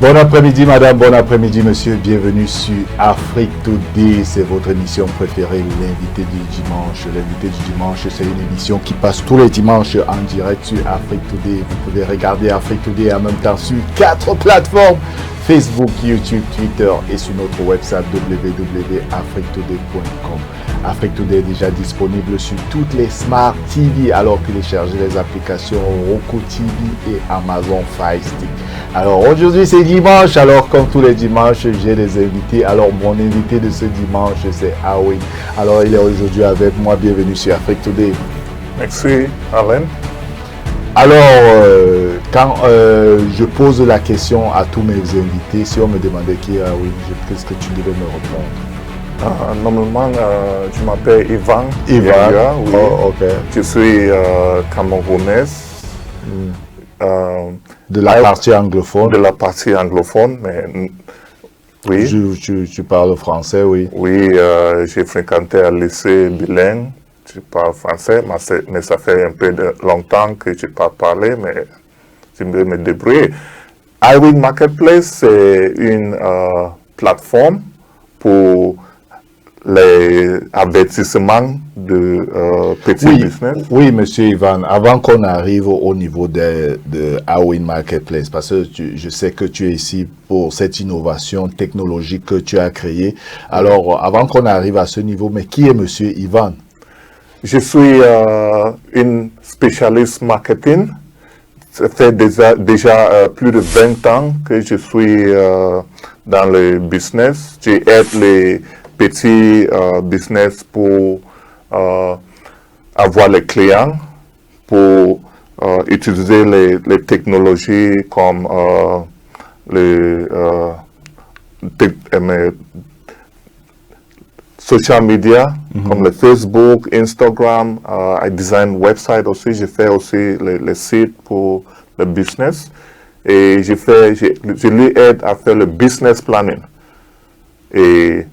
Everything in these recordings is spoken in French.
Bon après-midi madame, bon après-midi monsieur, bienvenue sur Afrique Today, c'est votre émission préférée, l'invité du dimanche. L'invité du dimanche, c'est une émission qui passe tous les dimanches en direct sur Afrique Today. Vous pouvez regarder Afrique Today en même temps sur 4 plateformes, Facebook, YouTube, Twitter et sur notre website www.afriquetoday.com. Afrique Today est déjà disponible sur toutes les Smart TV, alors téléchargez les applications Roku TV et Amazon Fire Stick. Alors aujourd'hui c'est dimanche, alors comme tous les dimanches j'ai des invités. Alors mon invité de ce dimanche c'est Awin. Alors il est aujourd'hui avec moi, bienvenue sur Afrique Today. Merci Alain. Alors quand je pose la question à tous mes invités, si on me demandait qui est Awin, qu'est-ce que tu devais me répondre? Normalement, je m'appelle Ivan. Ivan, oui. Oh, ok. Je suis camerounaise. De la partie anglophone. De la partie anglophone, mais oui. Tu parles français, oui. Oui, j'ai fréquenté un lycée bilingue. Je parle français, mais ça fait un peu longtemps que je n'ai pas parlé, mais je vais me débrouiller. iWin Marketplace, c'est une plateforme pour les avertissements de petits business. Oui, monsieur Ivan, avant qu'on arrive au niveau de iWin Marketplace, parce que je sais que tu es ici pour cette innovation technologique que tu as créée. Alors, avant qu'on arrive à ce niveau, mais qui est monsieur Ivan? Je suis une spécialiste marketing. Ça fait déjà plus de 20 ans que je suis dans le business. J'aide les petits business pour avoir les clients, pour utiliser les technologies comme les social media, comme le Facebook, Instagram. I design website aussi. Je fais aussi les sites pour le business. Et je lui aide à faire le business planning. Et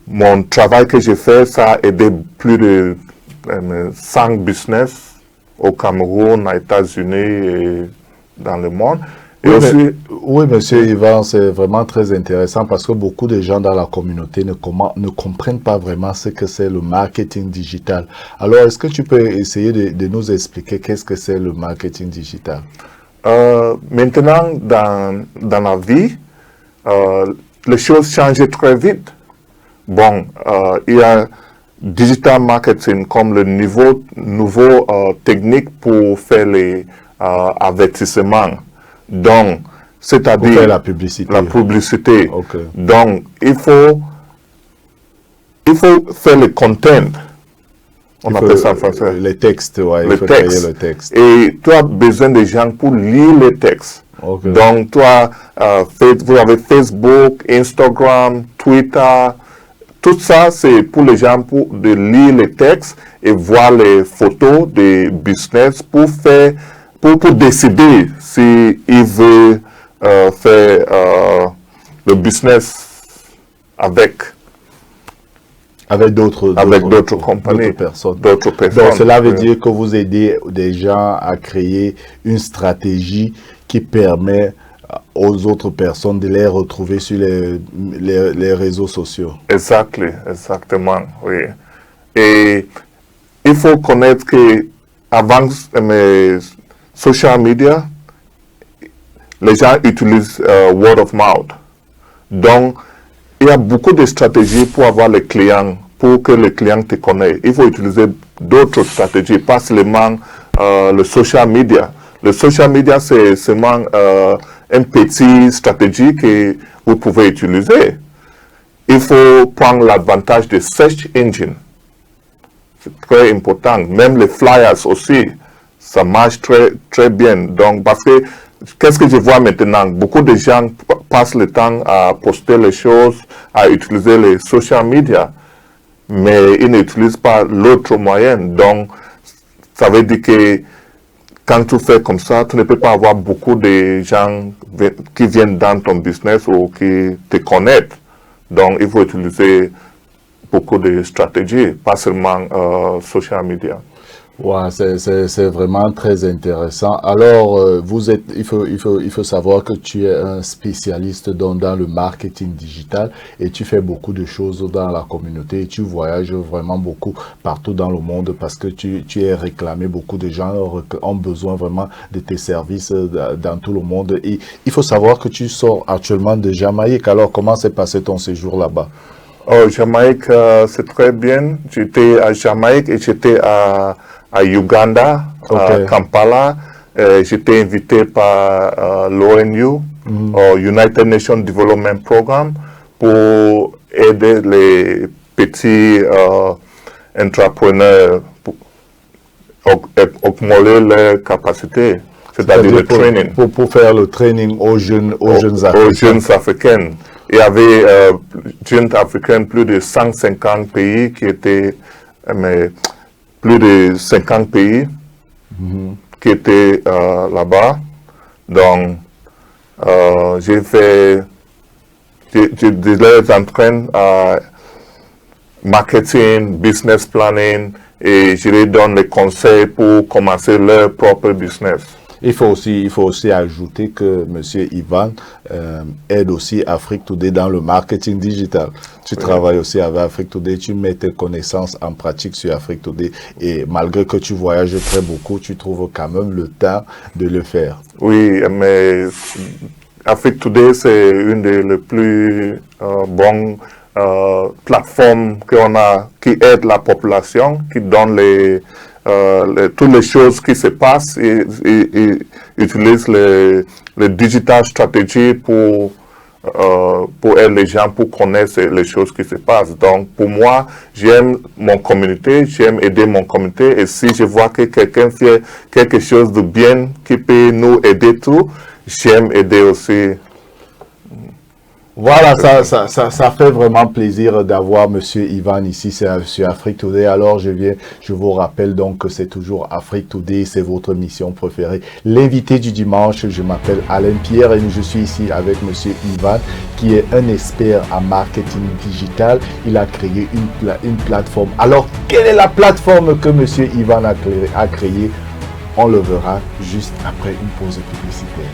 mon travail que j'ai fait, ça a aidé plus de 5 business au Cameroun, aux États-Unis et dans le monde. Et oui, monsieur Ivan, c'est vraiment très intéressant parce que beaucoup de gens dans la communauté ne comprennent pas vraiment ce que c'est le marketing digital. Alors, est-ce que tu peux essayer de nous expliquer qu'est-ce que c'est le marketing digital? Maintenant, dans la vie, les choses changent très vite. Bon, il y a digital marketing comme le nouveau technique pour faire les avertissements. Donc, c'est-à-dire la publicité. Okay. Donc, il faut faire le content. On appelle ça en français. Les textes, ouais. Il faut créer le texte. Et tu as besoin de gens pour lire les textes. Okay. Donc, vous avez Facebook, Instagram, Twitter. Tout ça, c'est pour les gens de lire les textes et voir les photos des business pour décider s'ils veulent faire le business avec d'autres compagnies, d'autres personnes. Donc, cela veut dire que vous aidez des gens à créer une stratégie qui permet aux autres personnes de les retrouver sur les réseaux sociaux. Exactement, oui. Et il faut connaître que avant mes social media, les gens utilisent word of mouth. Donc, il y a beaucoup de stratégies pour avoir les clients, pour que les clients te connaissent. Il faut utiliser d'autres stratégies, pas seulement le social media. Le social media, c'est seulement une petite stratégie que vous pouvez utiliser. Il faut prendre l'avantage de search engine. C'est très important. Même les flyers aussi, ça marche très, très bien. Donc, parce que, qu'est-ce que je vois maintenant? Beaucoup de gens passent le temps à poster les choses, à utiliser les social media, mais ils n'utilisent pas l'autre moyen. Donc, ça veut dire que quand tu fais comme ça, tu ne peux pas avoir beaucoup de gens qui viennent dans ton business ou qui te connaissent. Donc, il faut utiliser beaucoup de stratégies, pas seulement social media. Ouais, c'est vraiment très intéressant. Alors, il faut savoir que tu es un spécialiste dans le marketing digital et tu fais beaucoup de choses dans la communauté et tu voyages vraiment beaucoup partout dans le monde parce que tu es réclamé. Beaucoup de gens ont besoin vraiment de tes services dans tout le monde. Et il faut savoir que tu sors actuellement de Jamaïque. Alors, comment s'est passé ton séjour là-bas? Oh, Jamaïque, c'est très bien. J'étais à Jamaïque et j'étais à Uganda, à Ok. Kampala. J'étais invité par l'ONU, United Nations Development Programme, pour aider les petits entrepreneurs pour augmenter leurs capacités, c'est-à-dire C'est-à-dire le training pour faire le training aux jeunes aux Africains. jeunes africains. Il y avait jeunes africains, plus de 150 pays qui étaient, mais plus de 50 pays qui étaient là-bas. Donc, je les entraîne à marketing, business planning et je leur donne les conseils pour commencer leur propre business. Il faut aussi ajouter que Monsieur Ivan aide aussi Afrique Today dans le marketing digital. Tu travailles aussi avec Afrique Today, tu mets tes connaissances en pratique sur Afrique Today et malgré que tu voyages très beaucoup, tu trouves quand même le temps de le faire. Oui, mais Afrique Today, c'est une des les plus bonnes plateformes qu'on a qui aide la population, qui donne toutes les choses qui se passent et utilise les digital strategies pour aider les gens pour connaître les choses qui se passent. Donc, pour moi, j'aime mon communauté, j'aime aider mon communauté et si je vois que quelqu'un fait quelque chose de bien qui peut nous aider tout, j'aime aider aussi. Voilà, ça fait vraiment plaisir d'avoir Monsieur Ivan ici sur Afrique Today. Alors, je vous rappelle donc que c'est toujours Afrique Today, c'est votre mission préférée. L'invité du dimanche, je m'appelle Alain Pierre et je suis ici avec Monsieur Ivan, qui est un expert en marketing digital. Il a créé une plateforme. Alors, quelle est la plateforme que Monsieur Ivan a créée? On le verra juste après une pause publicitaire.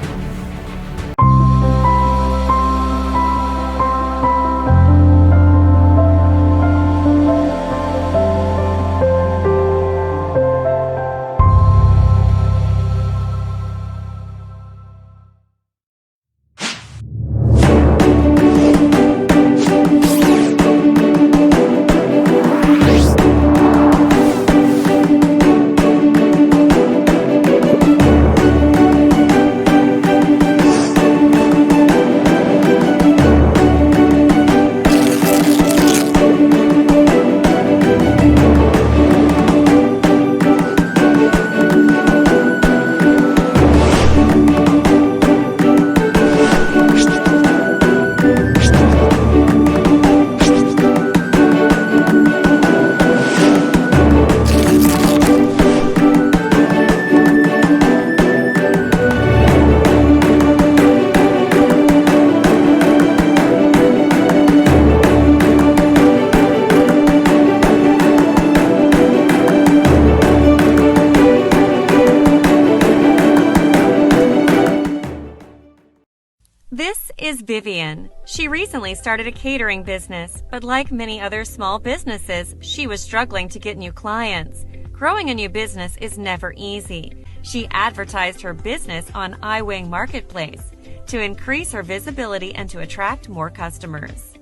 This is Vivian. She recently started a catering business, but like many other small businesses, she was struggling to get new clients. Growing a new business is never easy. She advertised her business on iWing Marketplace to increase her visibility and to attract more customers.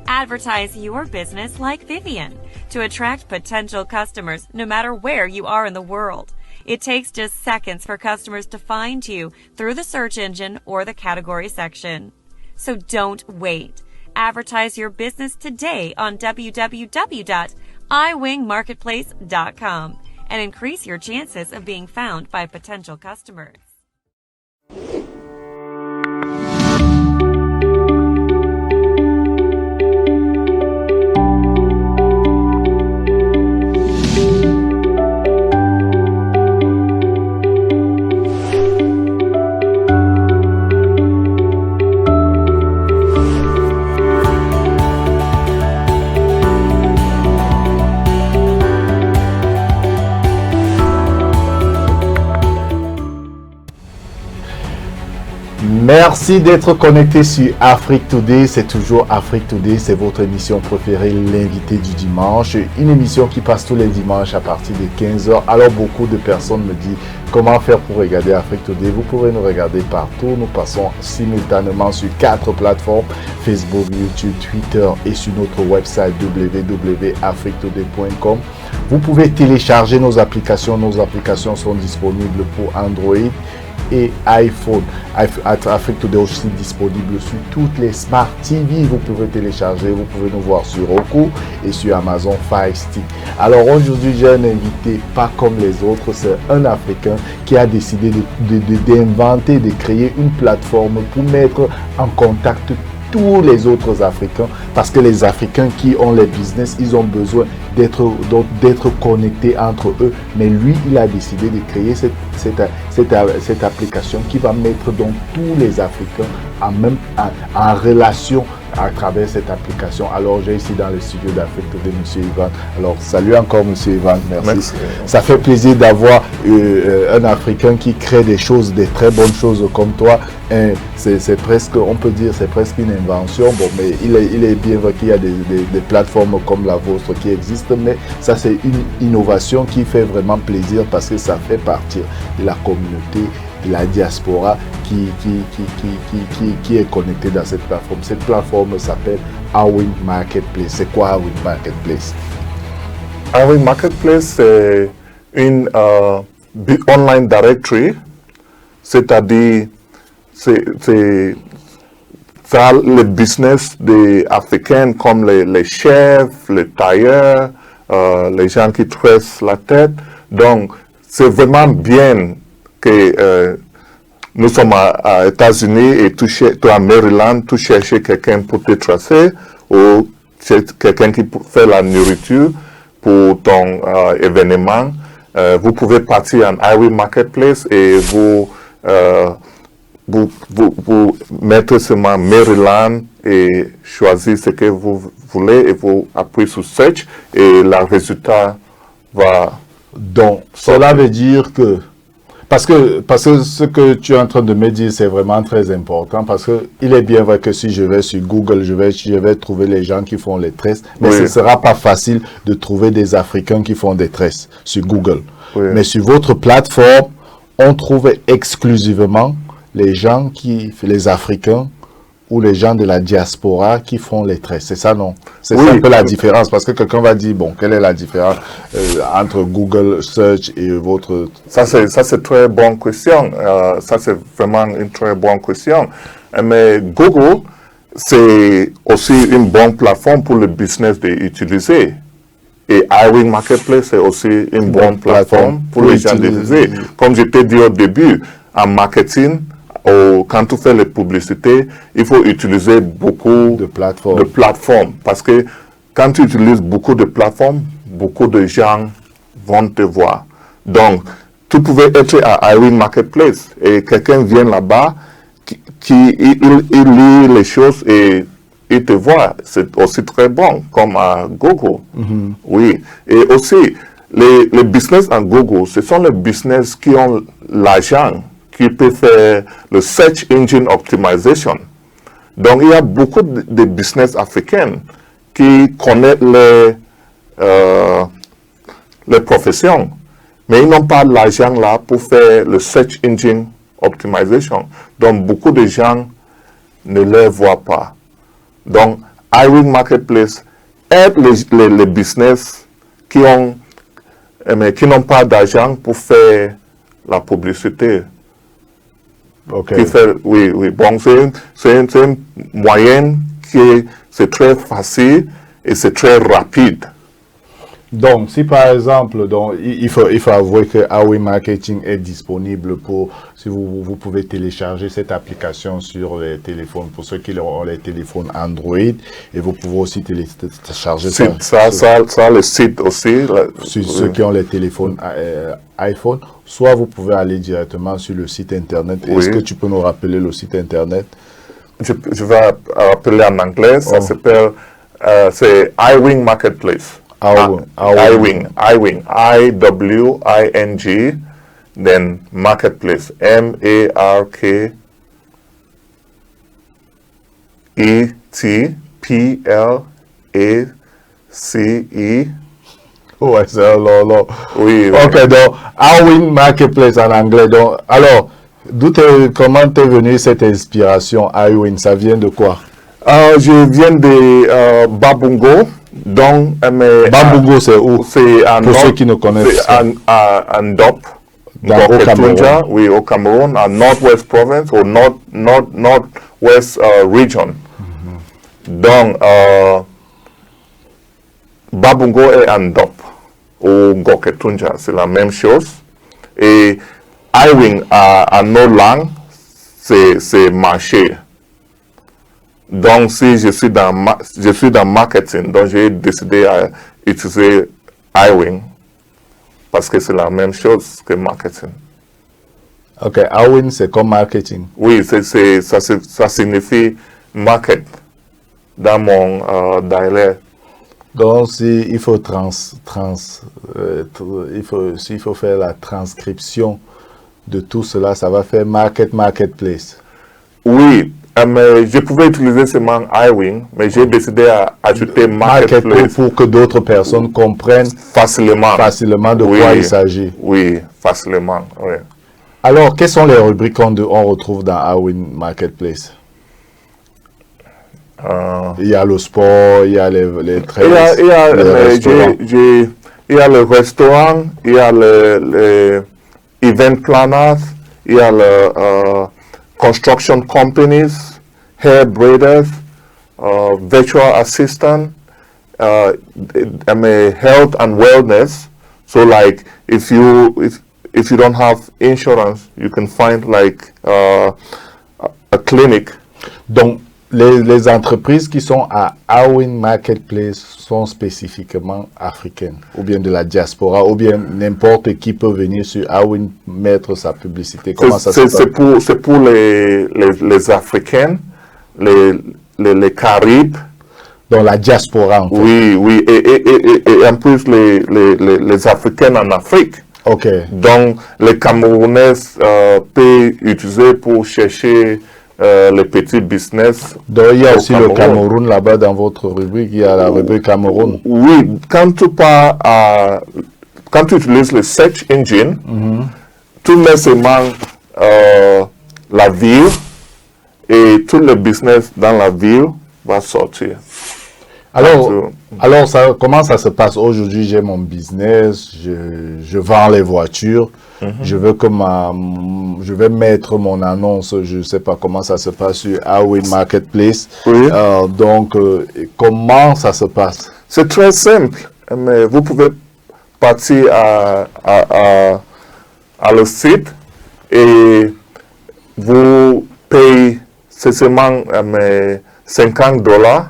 Advertise your business like Vivian to attract potential customers no matter where you are in the world. It takes just seconds for customers to find you through the search engine or the category section. So don't wait. Advertise your business today on www.iwingmarketplace.com and increase your chances of being found by potential customers. Merci d'être connecté sur Afrique Today. C'est toujours Afrique Today, c'est votre émission préférée, l'invité du dimanche. Une émission qui passe tous les dimanches à partir de 15h. Alors beaucoup de personnes me disent comment faire pour regarder Afrique Today. Vous pourrez nous regarder partout. Nous passons simultanément sur 4 plateformes, Facebook, YouTube, Twitter et sur notre website www.afriquetoday.com. Vous pouvez télécharger nos applications. Nos applications sont disponibles pour Android et iPhone. Afrique Today aussi disponible sur toutes les Smart TV. Vous pouvez télécharger, vous pouvez nous voir sur Roku et sur Amazon Fire Stick. Alors aujourd'hui, j'ai un invité pas comme les autres, c'est un Africain qui a décidé d'inventer, de créer une plateforme pour mettre en contact tous les autres Africains, parce que les Africains qui ont les business, ils ont besoin d'être connectés entre eux. Mais lui, il a décidé de créer cette application qui va mettre donc tous les Africains en relation à travers cette application. Alors, j'ai ici dans le studio d'Afrique Today, M. Ivan. Alors, salut encore, M. Ivan. Merci. Ça fait plaisir d'avoir un Africain qui crée des choses, des très bonnes choses comme toi. C'est presque, on peut dire, c'est presque une invention. Bon, mais il est bien vrai qu'il y a des plateformes comme la vôtre qui existent, mais ça, c'est une innovation qui fait vraiment plaisir parce que ça fait partie de la communauté, de la diaspora qui est connectée dans cette plateforme. Cette plateforme s'appelle Awin Marketplace. C'est quoi Awin Marketplace? Awin Marketplace, c'est une online directory, c'est-à-dire c'est ça le business des Africains comme les chefs, les tailleurs, les gens qui tressent la tête. Donc, c'est vraiment bien que nous sommes à États-Unis et tu à Maryland, tu cherches quelqu'un pour te tracer ou quelqu'un qui fait la nourriture pour ton événement. Vous pouvez partir en Awin Marketplace et vous mettez seulement Maryland et choisir ce que vous voulez et vous appuyez sur Search et le résultat va... Donc, cela veut dire que... Parce que ce que tu es en train de me dire, c'est vraiment très important parce que il est bien vrai que si je vais sur Google, je vais trouver les gens qui font les tresses, mais ce ne sera pas facile de trouver des Africains qui font des tresses sur Google. Oui. Mais sur votre plateforme, on trouve exclusivement les Africains ou les gens de la diaspora qui font les tresses. C'est ça, non? C'est un peu la différence, parce que quelqu'un va dire, bon, quelle est la différence entre Google Search et votre... Ça, c'est une très bonne question. Ça, c'est vraiment une très bonne question. Mais Google, c'est aussi une bonne plateforme pour le business d'utiliser. Et Awin Marketplace, c'est aussi une bonne plateforme pour les gens d'utiliser. Comme je t'ai dit au début, en marketing, quand tu fais les publicités, il faut utiliser beaucoup de plateformes. Parce que quand tu utilises beaucoup de plateformes, beaucoup de gens vont te voir. Donc, tu pouvais être à Awin Marketplace et quelqu'un vient là-bas, il lit les choses et il te voit. C'est aussi très bon, comme à Google. Mm-hmm. Oui. Et aussi, les business en Google, ce sont les business qui ont l'argent, qui peut faire le Search Engine Optimization. Donc, il y a beaucoup de business africains qui connaissent les professions, mais ils n'ont pas l'argent là pour faire le Search Engine Optimization. Donc, beaucoup de gens ne les voient pas. Donc, Awin Marketplace aide les business qui n'ont pas d'argent pour faire la publicité. Okay. Oui. Bon, c'est une moyenne qui c'est très facile et c'est très rapide. Donc, si par exemple, il faut avouer que Awin Marketing est disponible si vous pouvez télécharger cette application sur les téléphones, pour ceux qui ont les téléphones Android, et vous pouvez aussi télécharger ça le site aussi. Ceux qui ont les téléphones iPhone, soit vous pouvez aller directement sur le site internet. Oui. Est-ce que tu peux nous rappeler le site internet? Je vais rappeler en anglais, ça s'appelle, c'est Awin Marketplace. Iwing, I-W-I-N-G, then Marketplace, M-A-R-K-E-T-P-L-A-C-E. A-W-I-N-M-A-R-K-E-T-P-L-A-C-E. Ouais, c'est un long, long. Oui, oui. Ok, donc, Awin Marketplace en anglais. Donc, alors, comment t'es venue cette inspiration, Awin? Ça vient de quoi? Je viens de Babungo. Donc, Babungo, c'est où? C'est Pour ceux qui ne connaissent pas. à Ndop. Au Cameroun. Oui, au Cameroun, à Northwest Province ou Northwest Region. Donc, Babungo et Ndop ou Goketunja, c'est la même chose. Et Iwing à nos langues, c'est marché. Donc, si je suis dans marketing, donc j'ai décidé à utiliser Iwing parce que c'est la même chose que marketing. Ok, Awin, c'est comme marketing. Oui, ça signifie market dans mon dialecte. Donc, s'il faut s'il faut faire la transcription de tout cela, ça va faire marketplace. Oui, mais je pouvais utiliser seulement Iwing, mais j'ai décidé à ajouter marketplace pour que d'autres personnes comprennent facilement de quoi il s'agit. Oui, facilement, oui. Alors, quelles sont les rubriques qu'on retrouve dans Awin Marketplace? Il y a le sport, il y a les traits, il y a le restaurant, il y a le event planners, il y a le construction companies, hair braiders, virtual assistant, health and wellness. So like if you don't have insurance, you can find like a clinic. Donc, les entreprises qui sont à Awin Marketplace sont spécifiquement africaines, ou bien de la diaspora, ou bien n'importe qui peut venir sur Awin mettre sa publicité. Comment ça se passe? C'est pour les Africains, les Caraïbes. Dans la diaspora, en fait. Oui, et en plus les Africains en Afrique. Ok. Donc, les Camerounais peuvent utiliser pour chercher les petits business. Donc, il y a aussi le Cameroun là-bas dans votre rubrique, il y a la rubrique Cameroun. Oui, quand tu utilises le search engine, tu mets seulement la ville et tout le business dans la ville va sortir. Alors comment ça se passe? Aujourd'hui, j'ai mon business, je vends les voitures. Je vais mettre mon annonce, je ne sais pas comment ça se passe sur Awin Marketplace. Oui. Donc, comment ça se passe? C'est très simple. Mais vous pouvez partir à le site et vous payez seulement $50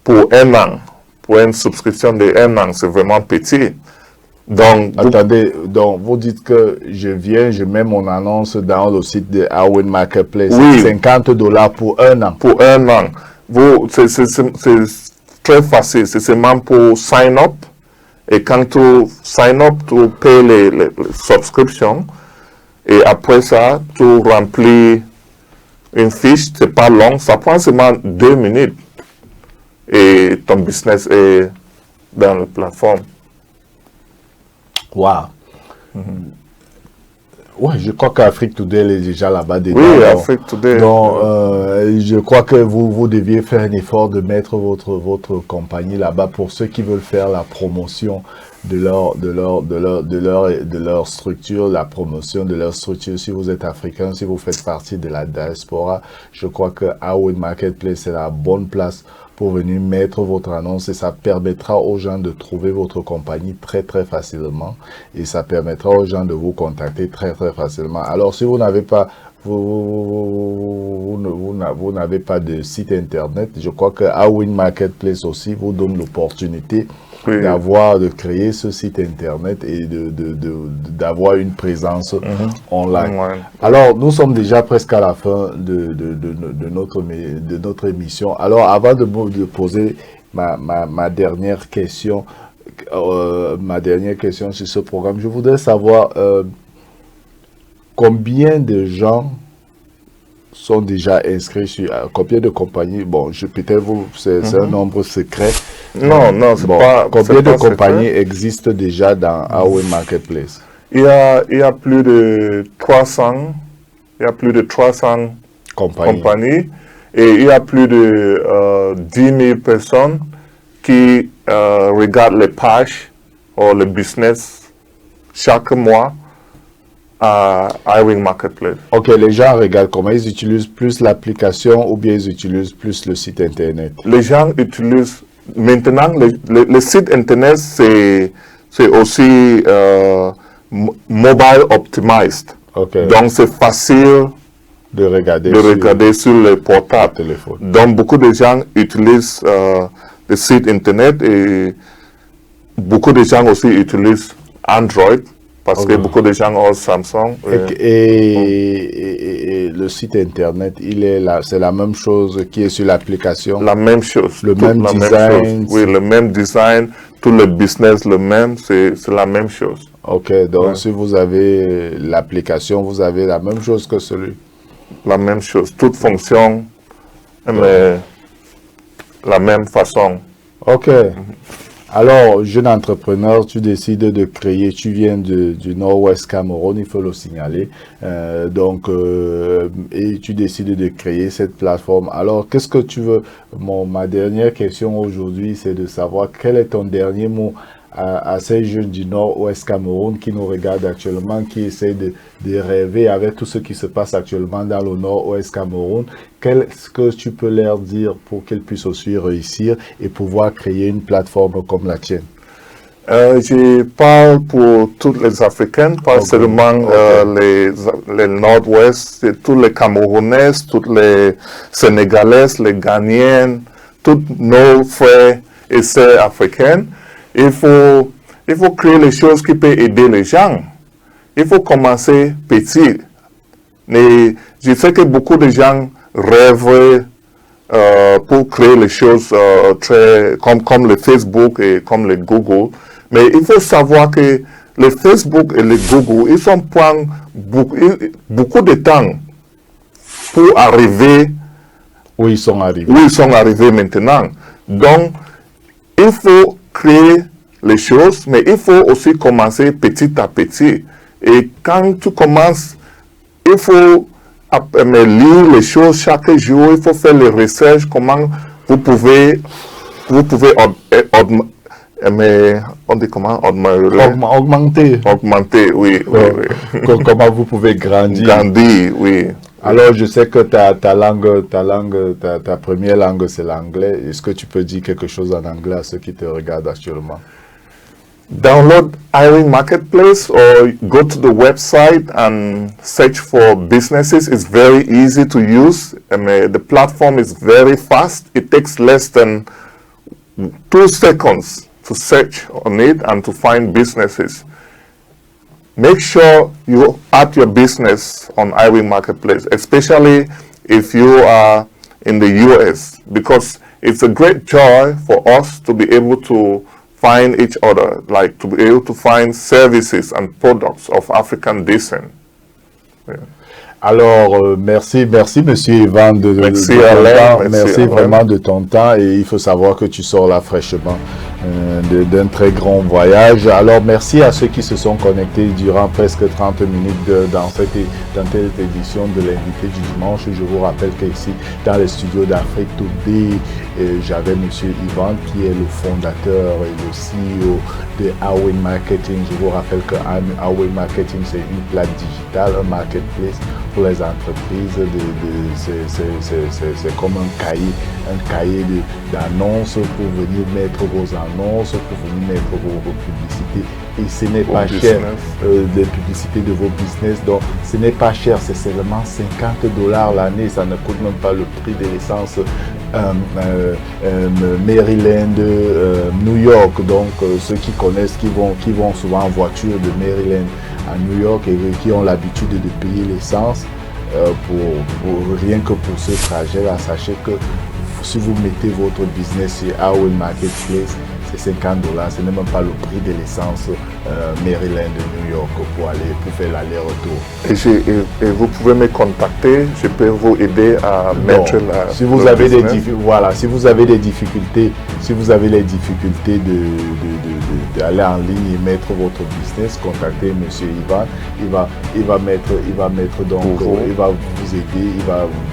pour un an. Pour une subscription de un an, c'est vraiment petit. Donc, attendez, donc vous dites que je viens, je mets mon annonce dans le site de Awin Marketplace. Oui. $50 pour un an. Pour un an. C'est très facile. C'est seulement pour sign up. Et quand tu sign up, tu payes les subscriptions. Et après ça, tu remplis une fiche. C'est pas long. Ça prend seulement 2 minutes. Et ton business est dans la plateforme. Wow. Ouais, je crois qu'Afrique Today est déjà là-bas dedans. Oui, Afrique Today. Donc, je crois que vous deviez faire un effort de mettre votre compagnie là-bas pour ceux qui veulent faire la promotion de leur structure, la promotion de leur structure. Si vous êtes africain, si vous faites partie de la diaspora, je crois que Awin Marketplace est la bonne place pour venir mettre votre annonce et ça permettra aux gens de trouver votre compagnie très très facilement et ça permettra aux gens de vous contacter très très facilement. Alors si vous n'avez pas vous n'avez pas de site internet, je crois que Awin Marketplace aussi vous donne l'opportunité de créer ce site internet et d'avoir une présence online. Alors, nous sommes déjà presque à la fin de notre émission. Alors, avant de poser ma dernière question, sur ce programme, je voudrais savoir combien de gens sont déjà inscrits sur combien de compagnies? Bon, peut-être c'est un nombre secret. Non, c'est pas. Combien de pas compagnies secret. existent déjà dans Huawei Marketplace? Il y a plus de 300. Il y a plus de 300 compagnies et il y a plus de 10 000 personnes qui regardent les pages ou le business chaque mois à iWing Marketplace. Ok, les gens regardent comment ils utilisent plus l'application ou bien ils utilisent plus le site internet? Les gens utilisent maintenant le site internet, c'est aussi mobile optimized. Okay. Donc c'est facile de regarder sur le portable. Téléphone. Donc beaucoup de gens utilisent le site internet et beaucoup de gens aussi utilisent Android parce que beaucoup de gens ont Samsung. Et le site internet, c'est la même chose qui est sur l'application? La même chose. Le même design? Oui, le même design, tout le business le même, c'est la même chose. Ok, donc si vous avez l'application, vous avez la même chose que celui? La même chose, toute fonction, mais la même façon. Ok. Alors, jeune entrepreneur, tu décides de créer, tu viens du Nord-Ouest Cameroun, il faut le signaler. Et tu décides de créer cette plateforme. Alors, qu'est-ce que tu veux? Ma dernière question aujourd'hui, c'est de savoir quel est ton dernier mot à ces jeunes du Nord-Ouest Cameroun qui nous regardent actuellement, qui essaient de rêver avec tout ce qui se passe actuellement dans le Nord-Ouest Cameroun. Qu'est-ce que tu peux leur dire pour qu'ils puissent aussi réussir et pouvoir créer une plateforme comme la tienne? Je parle pour tous les Africains, pas seulement les Nord-Ouest, c'est tous les Camerounais, tous les Sénégalais, les Ghanéens, tous nos frères et sœurs africains. Il faut créer les choses qui peuvent aider les gens. Il faut commencer petit. Mais je sais que beaucoup de gens rêvent pour créer les choses comme le Facebook et comme le Google. Mais il faut savoir que le Facebook et le Google, ils ont pris beaucoup de temps pour arriver où ils sont arrivés. Où ils sont arrivés maintenant. Donc, il faut créer les choses, mais il faut aussi commencer petit à petit. Et quand tu commences, il faut lire les choses chaque jour, il faut faire les recherches, comment vous pouvez augmenter, oui. Comment vous pouvez grandir. Grandir, oui. Alors, je sais que ta première langue, c'est l'anglais. Est-ce que tu peux dire quelque chose en anglais à ceux qui te regardent actuellement? Download iWing Marketplace or go to the website and search for businesses. It's very easy to use. The platform is very fast. It takes less than 2 seconds to search on it and to find businesses. Make sure you add your business on iWing Marketplace, especially if you are in the US, because it's a great joy for us to be able to find each other, like to be able to find services and products of African descent. Yeah. Alors, merci Monsieur Ivan merci vraiment de ton temps, et il faut savoir que tu sors là fraîchement d'un très grand voyage. Alors, merci à ceux qui se sont connectés durant presque 30 minutes dans cette édition de l'invité du dimanche. Je vous rappelle qu'ici, dans les studios d'Afrique Today, j'avais Monsieur Ivan qui est le fondateur et le CEO de iWing Marketing. Je vous rappelle que iWing Marketing, c'est une plate digitale, un marketplace pour les entreprises. C'est comme un cahier d'annonces pour venir mettre vos annonces, pour venir mettre vos publicités. Et ce n'est pas cher, les publicités de vos business. Donc, ce n'est pas cher, c'est seulement $50 l'année. Ça ne coûte même pas le prix de l'essence Maryland, New York. Donc, ceux qui connaissent, qui vont souvent en voiture de Maryland à New York et qui ont l'habitude de payer l'essence, rien que pour ce trajet-là, sachez que si vous mettez votre business sur iWing Marketplace, et $50. Ce n'est même pas le prix de l'essence Maryland de New York pour faire l'aller-retour. Et vous pouvez me contacter, je peux vous aider à mettre la. Si vous avez des difficultés, si vous avez des difficultés, d'aller en ligne et mettre votre business, contactez Monsieur Ivan. Il va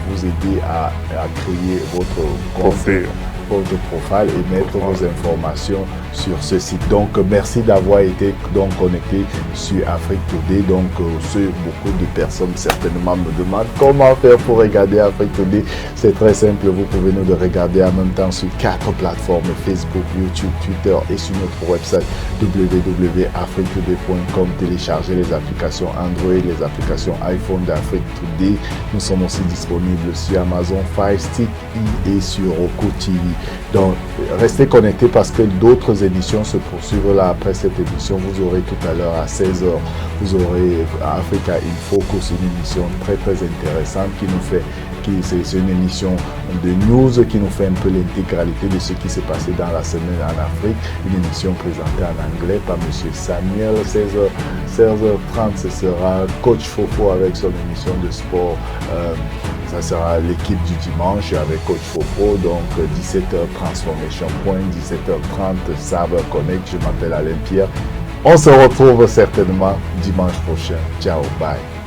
vous aider à créer votre profil. Votre profil et mettre vos informations sur ce site. Donc, merci d'avoir été connecté sur Afrique Today. Donc, beaucoup de personnes certainement me demandent comment faire pour regarder Afrique Today. C'est très simple. Vous pouvez nous regarder en même temps sur 4 plateformes: Facebook, YouTube, Twitter et sur notre website www.afriquetoday.com. Téléchargez les applications Android, les applications iPhone d'Afrique Today. Nous sommes aussi disponibles sur Amazon Fire Stick et sur Roku TV. Donc, restez connectés parce que d'autres émissions se poursuivent là après cette émission. Vous aurez tout à l'heure à 16h, vous aurez Africa in Focus, une émission très intéressante c'est une émission de news qui nous fait un peu l'intégralité de ce qui s'est passé dans la semaine en Afrique. Une émission présentée en anglais par M. Samuel. 16h30, ce sera Coach Fofo avec son émission de sport. Ça sera l'équipe du dimanche avec Coach Fofo. Donc 17h Transformation Point, 17h30 Server Connect. Je m'appelle Alain Pierre. On se retrouve certainement dimanche prochain. Ciao, bye.